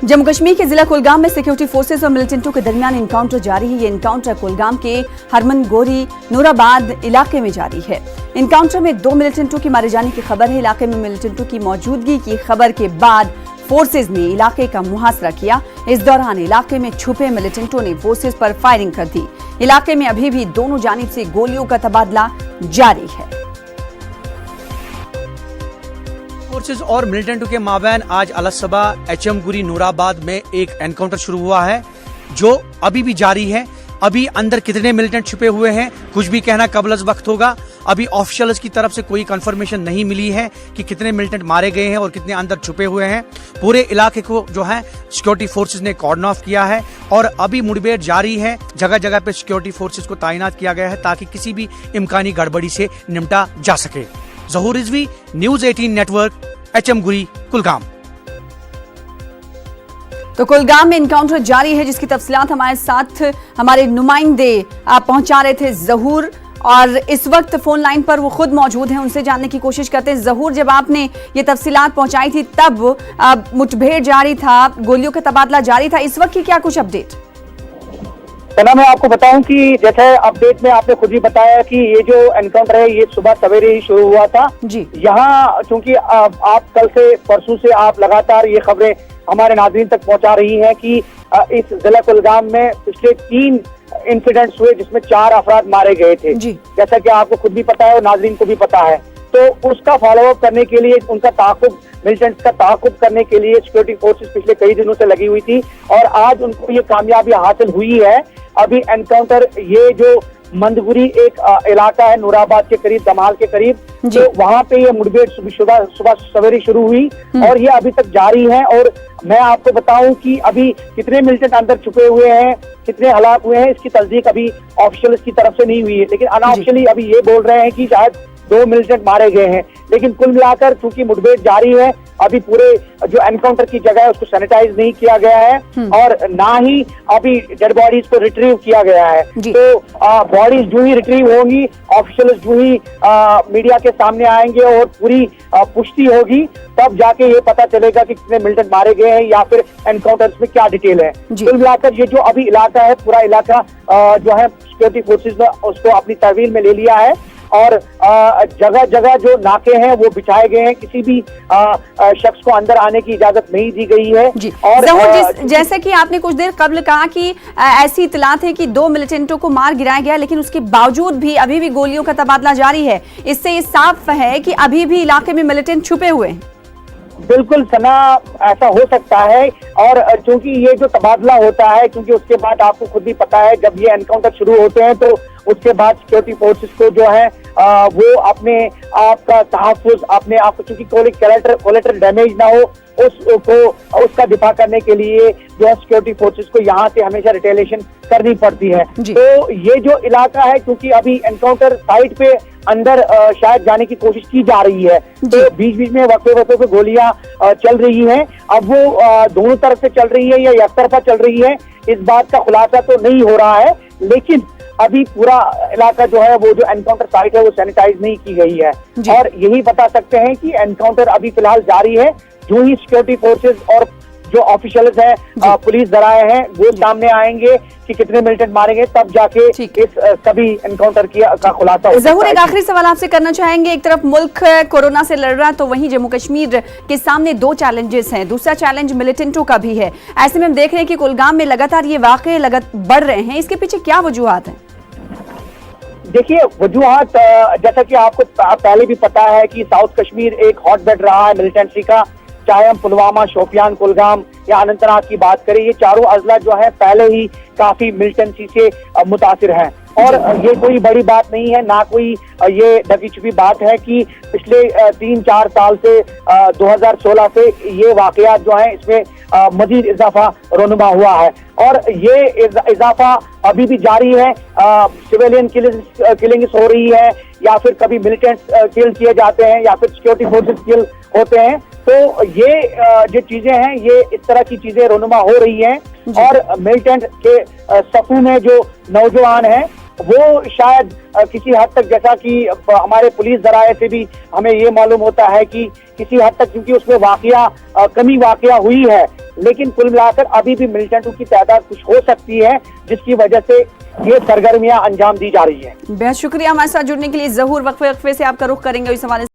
जम्मू कश्मीर के जिला कुलगाम में सिक्योरिटी फोर्सेस और मिलिटेंटों के दरमियान एनकाउंटर जारी है। ये एनकाउंटर कुलगाम के हरमन गोरी नूराबाद इलाके में जारी है। एनकाउंटर में 2 मिलिटेंटों की मारे जाने की खबर है। इलाके में मिलिटेंटों की मौजूदगी की खबर के बाद फोर्सेज ने इलाके का मुहासरा किया। इस दौरान इलाके में छुपे मिलिटेंटों ने फोर्सेज पर फायरिंग कर दी। इलाके में अभी भी दोनों जानिब से गोलियों का तबादला जारी है। फोर्सेस और मिलिटेंटों के माबैन आज अलसबा एचएम-गुरी नूराबाद में एक एनकाउंटर शुरू हुआ है जो अभी भी जारी है। अभी अंदर कितने मिलिटेंट छुपे हुए हैं कुछ भी कहना कबल अज़ वक्त होगा। अभी ऑफिशियल्स की तरफ से कोई कंफर्मेशन नहीं मिली है कि कितने मिलिटेंट मारे गए हैं और कितने अंदर छुपे हुए हैं। पूरे इलाके को जो है सिक्योरिटी फोर्सेस ने कॉर्डन ऑफ किया है और अभी मुठभेड़ जारी है। जगह जगह पे सिक्योरिटी फोर्सेस को तैनात किया गया है ताकि किसी भी इम्कानी गड़बड़ी से निपटा जा सके। ज़हूर रिजवी, न्यूज़ 18 नेटवर्क, एचएम-गुरी, कुलगाम। तो कुलगाम में एनकाउंटर जारी है जिसकी तफसीलात हमारे साथ हमारे नुमाइंदे पहुंचा रहे थे ज़हूर, और इस वक्त फोन लाइन पर वो खुद मौजूद हैं। उनसे जानने की कोशिश करते हैं। ज़हूर, जब आपने ये तफसीलात पहुंचाई थी तब मुठभेड़ जारी था, गोलियों का तबादला जारी था, इस वक्त की क्या कुछ अपडेट? सना, मैं आपको बताऊं कि जैसे अपडेट में आपने खुद ही बताया कि ये जो एनकाउंटर है ये सुबह सवेरे ही शुरू हुआ था जी। यहाँ चूंकि आप कल से परसों से आप लगातार ये खबरें हमारे नाज़रीन तक पहुंचा रही हैं कि इस जिला कुलगाम में पिछले 3 इंसिडेंट्स हुए जिसमें 4 अफराद मारे गए थे। जैसा कि आपको खुद भी पता है और नाज़रीन को भी पता है, तो उसका फॉलो अप करने के लिए, उनका ताक़ुब, मिलिटेंट्स का ताक़ुब करने के लिए सिक्योरिटी फोर्सेस पिछले कई दिनों से लगी हुई थी और आज उनको ये कामयाबी हासिल हुई है। अभी एनकाउंटर, ये जो मंदगुरी एक इलाका है नूराबाद के करीब, दमाल के करीब, तो वहां पे ये मुठभेड़ सुबह सवेरे शुरू हुई और ये अभी तक जारी है। और मैं आपको बताऊं कि अभी कितने मिलिटेंट अंदर छुपे हुए हैं, कितने हलाक हुए हैं, इसकी तस्दीक अभी ऑफिशियल की तरफ से नहीं हुई है, लेकिन अनऑफिशियली अभी ये बोल रहे हैं कि शायद 2 मिलिटेंट मारे गए हैं। लेकिन कुल मिलाकर चूंकि मुठभेड़ जारी है, अभी पूरे जो एनकाउंटर की जगह है उसको सैनिटाइज नहीं किया गया है और ना ही अभी डेड बॉडीज को रिट्रीव किया गया है। तो बॉडीज जो ही रिट्रीव होंगी, ऑफिशियल्स जो ही मीडिया के सामने आएंगे और पूरी पुष्टि होगी, तब जाके ये पता चलेगा कि कितने मिलिटेंट मारे गए हैं या फिर एनकाउंटर्स में क्या डिटेल है। कुल मिलाकर ये जो अभी इलाका है, पूरा इलाका जो है सिक्योरिटी फोर्सेज ने उसको अपनी तहवील में ले लिया है और जगह जगह जो नाके हैं वो बिछाए गए हैं। किसी भी शख्स को अंदर आने की इजाजत नहीं दी गई है। और जैसे कि आपने कुछ देर कबल कहा कि ऐसी इत्तलात है कि 2 मिलिटेंटों को मार गिराया गया, लेकिन उसके बावजूद भी अभी भी गोलियों का तबादला जारी है। इससे ये साफ है कि अभी भी इलाके में मिलिटेंट छुपे हुए हैं। बिल्कुल सना, ऐसा हो सकता है। और चूंकि ये जो तबादला होता है, क्योंकि उसके बाद आपको खुद भी पता है जब ये एनकाउंटर शुरू होते हैं तो उसके बाद सिक्योरिटी फोर्सेस को जो है वो अपने आप का तहफ़्फ़ुज़, अपने आप को, चूंकि कोलेटरल डैमेज ना हो उसका दिफा करने के लिए जो है सिक्योरिटी फोर्सेस को यहाँ से हमेशा रिटेलिएशन करनी पड़ती है। तो ये जो इलाका है, क्योंकि अभी एनकाउंटर साइट पे अंदर शायद जाने की कोशिश की जा रही है, तो बीच बीच में वक्फे पे गोलियां चल रही हैं। अब वो दोनों तरफ से चल रही है या एक तरफा चल रही है, इस बात का खुलासा तो नहीं हो रहा है, लेकिन अभी पूरा इलाका जो है, वो जो एनकाउंटर साइट है वो सैनिटाइज नहीं की गई है और यही बता सकते हैं कि एनकाउंटर अभी फिलहाल जारी है। जो ही सिक्योरिटी फोर्सेस और जो ऑफिशियल्स हैं, पुलिस जराए हैं, वो सामने आएंगे कि कितने मिलिटेंट मारेंगे, तब जाके इस सभी एनकाउंटर का खुलासा होगा। ज़हूर, एक आखिरी सवाल आपसे करना चाहेंगे। एक तरफ मुल्क कोरोना से लड़ रहा, तो वहीं जम्मू कश्मीर के सामने 2 चैलेंजेस हैं। दूसरा चैलेंज मिलिटेंटों का भी है। ऐसे में हम देख रहे हैं कि कुलगाम में लगातार ये वाक़े बढ़ रहे हैं। इसके पीछे क्या वजूहात हैं? देखिए, वजूहात जैसा कि आपको पहले भी पता है कि साउथ कश्मीर एक हॉटबेड रहा है मिलिटेंसी का। चाहे हम पुलवामा, शोपियान, कुलगाम या अनंतनाग की बात करें, ये चारों अजला जो है पहले ही काफी मिलिटेंसी से मुतासिर हैं और ये कोई बड़ी बात नहीं है, ना कोई ये ढकी छुपी बात है कि पिछले 3-4 साल से 2016 से ये वाकयात जो है इसमें मजीद इजाफा रोनुमा हुआ है और ये इजाफा अभी भी जारी है। सिविलियन किलिंग्स हो रही है या फिर कभी मिलिटेंट्स किल किए जाते हैं या फिर सिक्योरिटी फोर्सेस किल होते हैं। तो ये जो चीजें हैं, ये इस तरह की चीजें रोनुमा हो रही हैं और मिलिटेंट के सफू में जो नौजवान हैं वो शायद किसी हद तक, जैसा कि हमारे पुलिस जराये से भी हमें ये मालूम होता है कि किसी हद तक, क्योंकि उसमें कमी वाकया हुई है, लेकिन कुल मिलाकर अभी भी मिलिटेंटों की तादाद कुछ हो सकती है, जिसकी वजह से ये सरगर्मियां अंजाम दी जा रही है। बेहद शुक्रिया हमारे साथ जुड़ने के लिए ज़हूर। वक्फे से आपका रुख करेंगे इस हवाले